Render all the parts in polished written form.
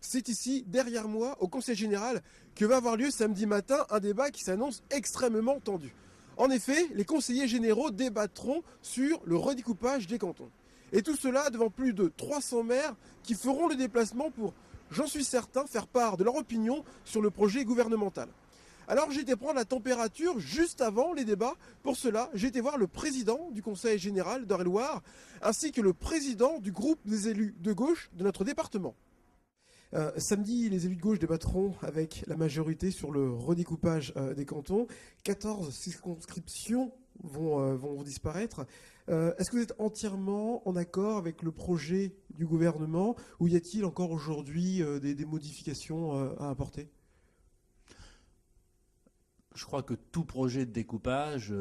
c'est ici, derrière moi, au Conseil général, que va avoir lieu samedi matin un débat qui s'annonce extrêmement tendu. En effet, les conseillers généraux débattront sur le redécoupage des cantons. Et tout cela devant plus de 300 maires qui feront le déplacement pour, j'en suis certain, faire part de leur opinion sur le projet gouvernemental. Alors j'ai été prendre la température juste avant les débats. Pour cela, j'ai été voir le président du Conseil général d'Eure-et-Loir, ainsi que le président du groupe des élus de gauche de notre département. Samedi, les élus de gauche débattront avec la majorité sur le redécoupage des cantons. 14 circonscriptions vont disparaître. Est-ce que vous êtes entièrement en accord avec le projet du gouvernement ou y a-t-il encore aujourd'hui des modifications à apporter ? Je crois que tout projet de découpage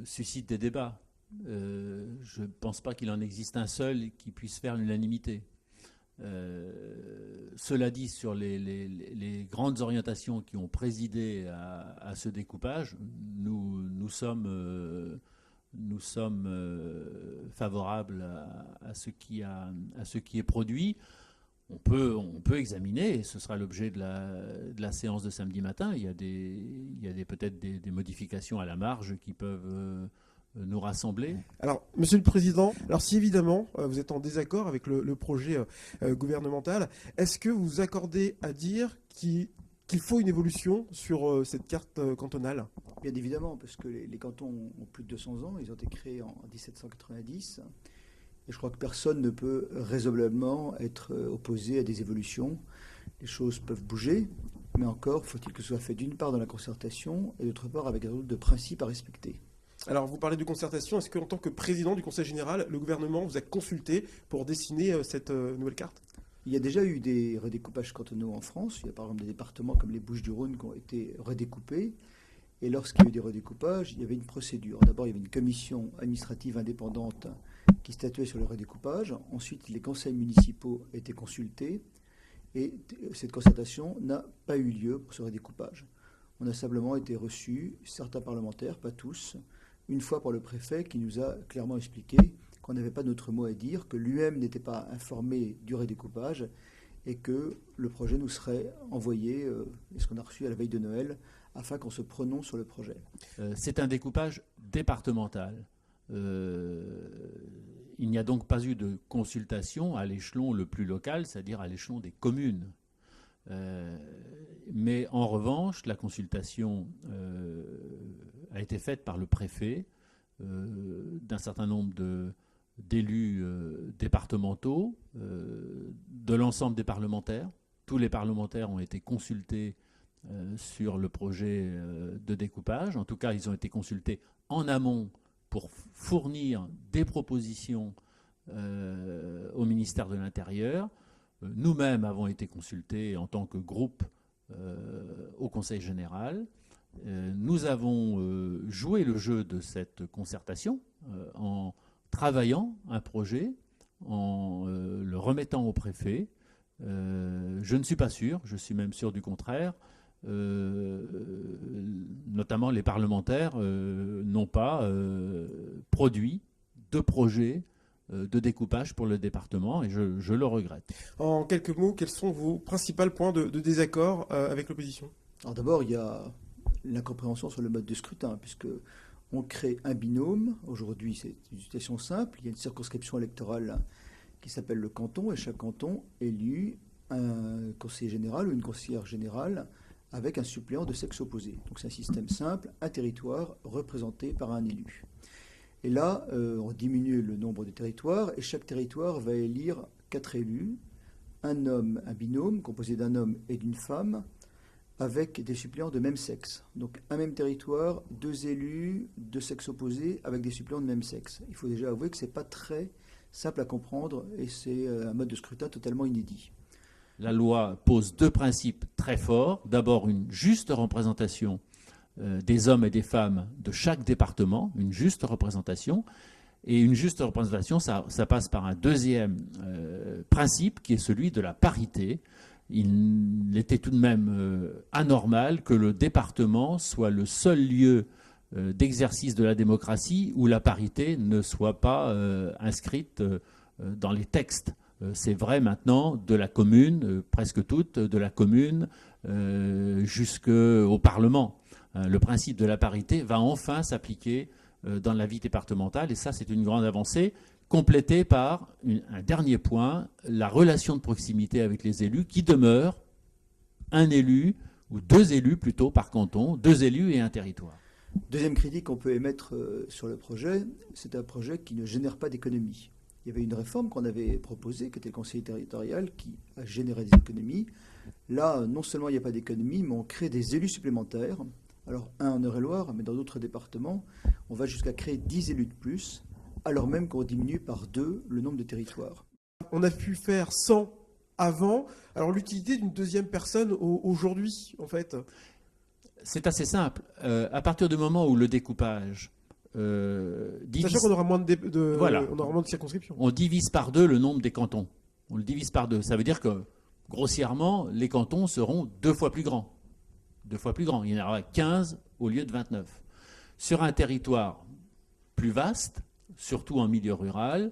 suscite des débats. Je ne pense pas qu'il en existe un seul qui puisse faire l'unanimité. Cela dit, sur les grandes orientations qui ont présidé à ce découpage, nous sommes favorables à ce qui est produit. On peut examiner, et ce sera l'objet de la séance de samedi matin. Il y a peut-être des modifications à la marge qui peuvent nous rassembler. Alors, Monsieur le Président, alors si évidemment vous êtes en désaccord avec le projet gouvernemental, est-ce que vous vous accordez à dire qu'il faut une évolution sur cette carte cantonale ? Bien évidemment, parce que les cantons ont plus de 200 ans, ils ont été créés en 1790. Et je crois que personne ne peut raisonnablement être opposé à des évolutions. Les choses peuvent bouger, mais encore faut-il que ce soit fait d'une part dans la concertation et d'autre part avec un nombre de principes à respecter. Alors, vous parlez de concertation. Est-ce qu'en tant que président du Conseil général, le gouvernement vous a consulté pour dessiner cette nouvelle carte ? Il y a déjà eu des redécoupages cantonaux en France. Il y a par exemple des départements comme les Bouches-du-Rhône qui ont été redécoupés. Et lorsqu'il y a eu des redécoupages, il y avait une procédure. D'abord, il y avait une commission administrative indépendante qui statuait sur le redécoupage. Ensuite, les conseils municipaux étaient consultés. Et cette concertation n'a pas eu lieu pour ce redécoupage. On a simplement été reçus, certains parlementaires, pas tous, une fois par le préfet qui nous a clairement expliqué qu'on n'avait pas notre mot à dire, que lui-même n'était pas informé du redécoupage et que le projet nous serait envoyé, ce qu'on a reçu à la veille de Noël, afin qu'on se prononce sur le projet. C'est un découpage départemental. Il n'y a donc pas eu de consultation à l'échelon le plus local, c'est-à-dire à l'échelon des communes. Mais en revanche, la consultation a été faite par le préfet d'un certain nombre d'élus départementaux, de l'ensemble des parlementaires. Tous les parlementaires ont été consultés sur le projet de découpage. En tout cas, ils ont été consultés en amont pour fournir des propositions au ministère de l'Intérieur. Nous-mêmes avons été consultés en tant que groupe au Conseil général. Nous avons joué le jeu de cette concertation en travaillant un projet, en le remettant au préfet. Je ne suis pas sûr, je suis même sûr du contraire. Notamment les parlementaires n'ont pas produit de projet de découpage pour le département et je le regrette. En quelques mots, quels sont vos principaux points de désaccord avec l'opposition ? Alors d'abord, il y a l'incompréhension sur le mode de scrutin, puisque on crée un binôme. Aujourd'hui, c'est une situation simple. Il y a une circonscription électorale qui s'appelle le canton, et chaque canton élit un conseiller général ou une conseillère générale avec un suppléant de sexe opposé. Donc c'est un système simple, un territoire représenté par un élu. Et là, on diminue le nombre de territoires, et chaque territoire va élire 4 élus, un homme, un binôme composé d'un homme et d'une femme, avec des suppléants de même sexe. Donc un même territoire, 2 élus de sexe opposé avec des suppléants de même sexe. Il faut déjà avouer que ce n'est pas très simple à comprendre, et c'est un mode de scrutin totalement inédit. La loi pose 2 principes très forts. D'abord, une juste représentation des hommes et des femmes de chaque département, une juste représentation. Et une juste représentation, ça passe par un deuxième principe qui est celui de la parité. Il était tout de même anormal que le département soit le seul lieu d'exercice de la démocratie où la parité ne soit pas inscrite dans les textes C'est vrai maintenant de la commune, presque toute, de la commune jusqu'au Parlement. Le principe de la parité va enfin s'appliquer dans la vie départementale, et ça, c'est une grande avancée, complétée par un dernier point, la relation de proximité avec les élus, qui demeure un élu, ou 2 élus plutôt par canton, 2 élus et un territoire. Deuxième critique qu'on peut émettre sur le projet, c'est un projet qui ne génère pas d'économies. Il y avait une réforme qu'on avait proposée, qui était le conseiller territorial, qui a généré des économies. Là, non seulement il n'y a pas d'économies, mais on crée des élus supplémentaires. Alors, un en Eure-et-Loire, mais dans d'autres départements, on va jusqu'à créer 10 élus de plus, alors même qu'on diminue par 2 le nombre de territoires. On a pu faire 100 avant. Alors l'utilité d'une deuxième personne aujourd'hui, en fait. C'est assez simple. À partir du moment où le découpage Sachant qu'on aura moins Voilà. on aura moins de circonscriptions. On divise par 2 le nombre des cantons. On le divise par 2. Ça veut dire que, grossièrement, les cantons seront 2 fois plus grands. 2 fois plus grands. Il y en aura 15 au lieu de 29. Sur un territoire plus vaste, surtout en milieu rural,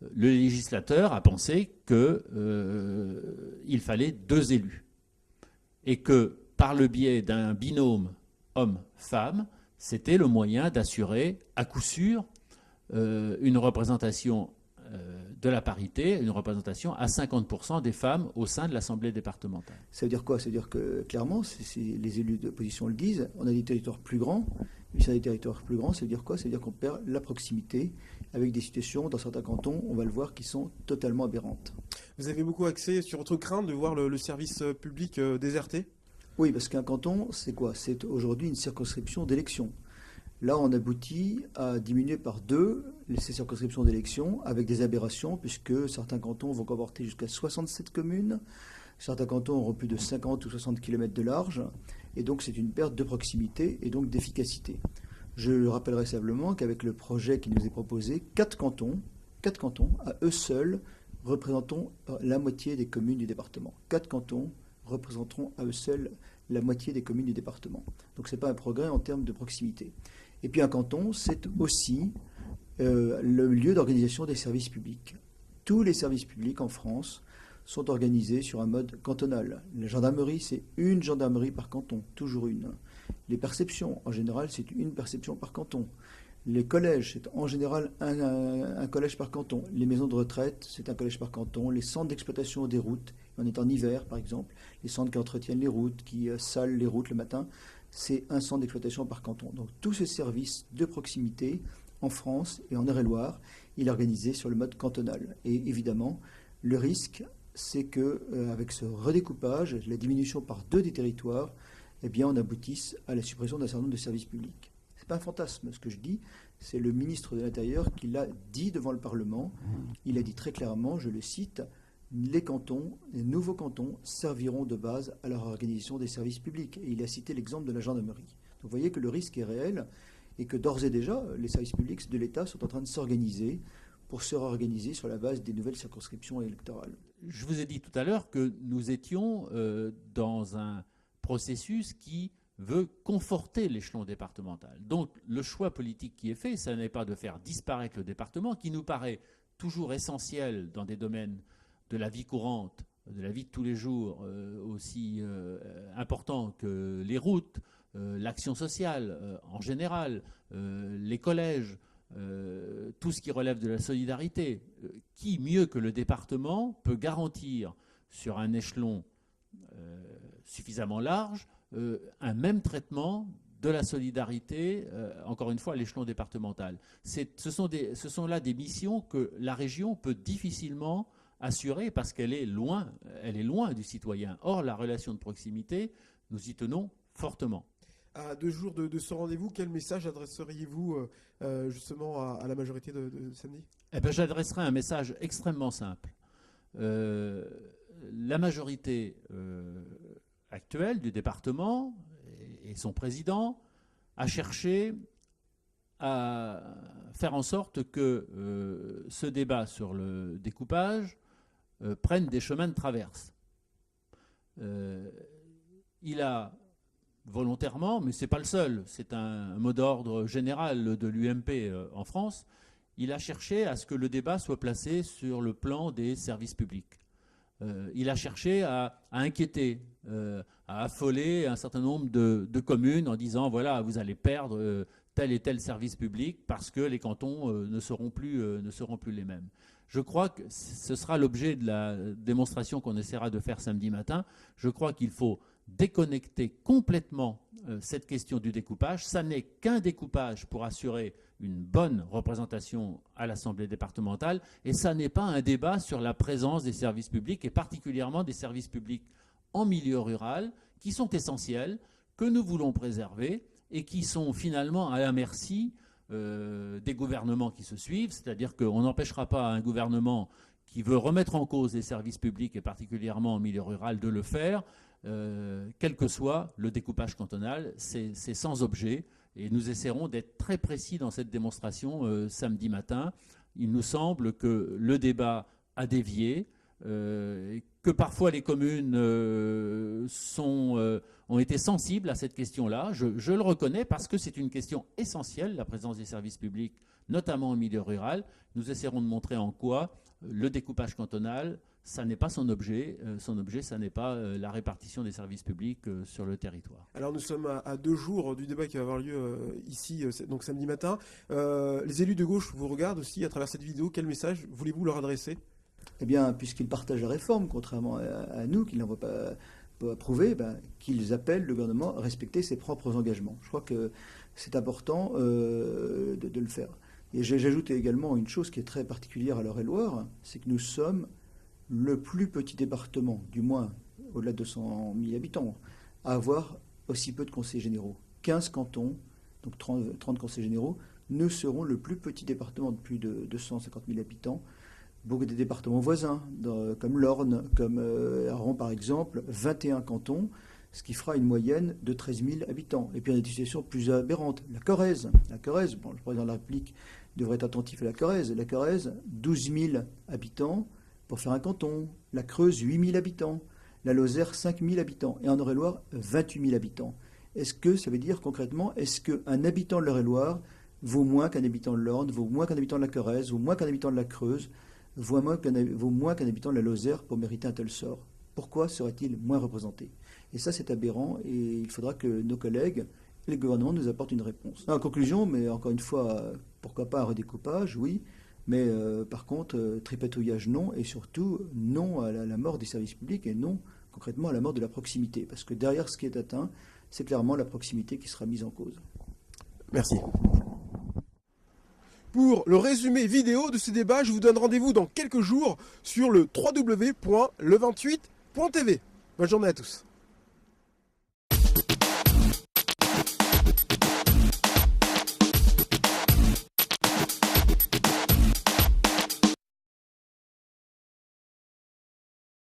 le législateur a pensé qu'il fallait 2 élus. Et que, par le biais d'un binôme homme-femme, c'était le moyen d'assurer, à coup sûr, une représentation de la parité, une représentation à 50% des femmes au sein de l'Assemblée départementale. Ça veut dire quoi? Ça veut dire que, clairement, si les élus d'opposition le disent, on a des territoires plus grands. Et si on a des territoires plus grands, ça veut dire quoi? Ça veut dire qu'on perd la proximité avec des situations, dans certains cantons, on va le voir, qui sont totalement aberrantes. Vous avez beaucoup axé sur votre crainte de voir le service public déserté? Oui, parce qu'un canton, c'est quoi? C'est aujourd'hui une circonscription d'élection. Là, on aboutit à diminuer par 2 ces circonscriptions d'élection avec des aberrations, puisque certains cantons vont comporter jusqu'à 67 communes, certains cantons auront plus de 50 ou 60 km de large, et donc c'est une perte de proximité et donc d'efficacité. Je rappellerai simplement qu'avec le projet qui nous est proposé, 4 cantons, à eux seuls, représenteront la moitié des communes du département. 4 cantons représenteront à eux seuls la moitié des communes du département. Donc ce n'est pas un progrès en termes de proximité. Et puis un canton, c'est aussi le lieu d'organisation des services publics. Tous les services publics en France sont organisés sur un mode cantonal. La gendarmerie, c'est une gendarmerie par canton, toujours une. Les perceptions, en général, c'est une perception par canton. Les collèges, c'est en général un collège par canton. Les maisons de retraite, c'est un collège par canton. Les centres d'exploitation des routes, on est en hiver par exemple, les centres qui entretiennent les routes, qui salent les routes le matin, c'est un centre d'exploitation par canton. Donc tous ces services de proximité en France et en Eure-et-Loire, il est organisé sur le mode cantonal. Et évidemment, le risque, c'est que avec ce redécoupage, la diminution par 2 des territoires, eh bien on aboutisse à la suppression d'un certain nombre de services publics. Ce n'est pas un fantasme ce que je dis, c'est le ministre de l'Intérieur qui l'a dit devant le Parlement. Il a dit très clairement, je le cite, les cantons, les nouveaux cantons serviront de base à leur organisation des services publics. Et il a cité l'exemple de la gendarmerie. Donc vous voyez que le risque est réel et que d'ores et déjà, les services publics de l'État sont en train de s'organiser pour se réorganiser sur la base des nouvelles circonscriptions électorales. Je vous ai dit tout à l'heure que nous étions dans un processus qui veut conforter l'échelon départemental. Donc le choix politique qui est fait, ça n'est pas de faire disparaître le département, qui nous paraît toujours essentiel dans des domaines de la vie courante, de la vie de tous les jours, aussi important que les routes, l'action sociale en général, les collèges, tout ce qui relève de la solidarité. Qui, mieux que le département, peut garantir sur un échelon suffisamment large un même traitement de la solidarité, encore une fois, à l'échelon départemental. Ce sont là des missions que la région peut difficilement assurée parce qu'elle est loin du citoyen. Or, la relation de proximité, nous y tenons fortement. À 2 jours de ce rendez-vous, quel message adresseriez-vous justement à la majorité de samedi? Eh bien, j'adresserai un message extrêmement simple. La majorité actuelle du département et son président a cherché à faire en sorte que ce débat sur le découpage prennent des chemins de traverse. Il a volontairement, mais ce n'est pas le seul, c'est un mot d'ordre général de l'UMP en France, il a cherché à ce que le débat soit placé sur le plan des services publics. Il a cherché à inquiéter, à affoler un certain nombre de communes en disant voilà, vous allez perdre tel et tel service public parce que les cantons ne seront plus les mêmes. Je crois que ce sera l'objet de la démonstration qu'on essaiera de faire samedi matin. Je crois qu'il faut déconnecter complètement cette question du découpage. Ça n'est qu'un découpage pour assurer une bonne représentation à l'Assemblée départementale et ça n'est pas un débat sur la présence des services publics et particulièrement des services publics en milieu rural qui sont essentiels, que nous voulons préserver et qui sont finalement à la merci des gouvernements qui se suivent, c'est-à-dire qu'on n'empêchera pas un gouvernement qui veut remettre en cause les services publics et particulièrement en milieu rural de le faire, quel que soit le découpage cantonal, c'est sans objet et nous essaierons d'être très précis dans cette démonstration samedi matin. Il nous semble que le débat a dévié, que parfois les communes ont été sensibles à cette question-là. Je le reconnais parce que c'est une question essentielle, la présence des services publics, notamment au milieu rural. Nous essaierons de montrer en quoi le découpage cantonal, ça n'est pas son objet. Son objet, ça n'est pas la répartition des services publics sur le territoire. Alors nous sommes à 2 jours du débat qui va avoir lieu ici, donc samedi matin. Les élus de gauche vous regardent aussi à travers cette vidéo. Quel message voulez-vous leur adresser ? Eh bien, puisqu'ils partagent la réforme, contrairement à nous, qui ne l'ont pas approuvé, qu'ils appellent le gouvernement à respecter ses propres engagements. Je crois que c'est important de le faire. Et j'ajoute également une chose qui est très particulière à l'Eure-et-Loir, c'est que nous sommes le plus petit département, du moins au-delà de 200 000 habitants, à avoir aussi peu de conseillers généraux. 15 cantons, donc 30 conseillers généraux, nous serons le plus petit département de plus de 250 000 habitants. Beaucoup de départements voisins, comme l'Orne, comme Aron par exemple, 21 cantons, ce qui fera une moyenne de 13 000 habitants. Et puis il y a des situations plus aberrantes. La Corrèze, bon, le président de la République devrait être attentif à la Corrèze. La Corrèze, 12 000 habitants pour faire un canton. La Creuse, 8 000 habitants. La Lozère, 5 000 habitants. Et en Eure-et-Loir, 28 000 habitants. Est-ce que ça veut dire concrètement, est-ce qu'un habitant de l'Eure-et-Loir vaut moins qu'un habitant de l'Orne, vaut moins qu'un habitant de la Corrèze, vaut moins qu'un habitant de la Creuse, vaut moins qu'un habitant de la Lozère pour mériter un tel sort? Pourquoi serait-il moins représenté? Et ça, c'est aberrant et il faudra que nos collègues et le gouvernement nous apportent une réponse. En conclusion, mais encore une fois, pourquoi pas un redécoupage, oui, mais par contre, tripatouillage non, et surtout non à la mort des services publics et non concrètement à la mort de la proximité. Parce que derrière ce qui est atteint, c'est clairement la proximité qui sera mise en cause. Merci. Pour le résumé vidéo de ce débat, je vous donne rendez-vous dans quelques jours sur le www.le28.tv. Bonne journée à tous.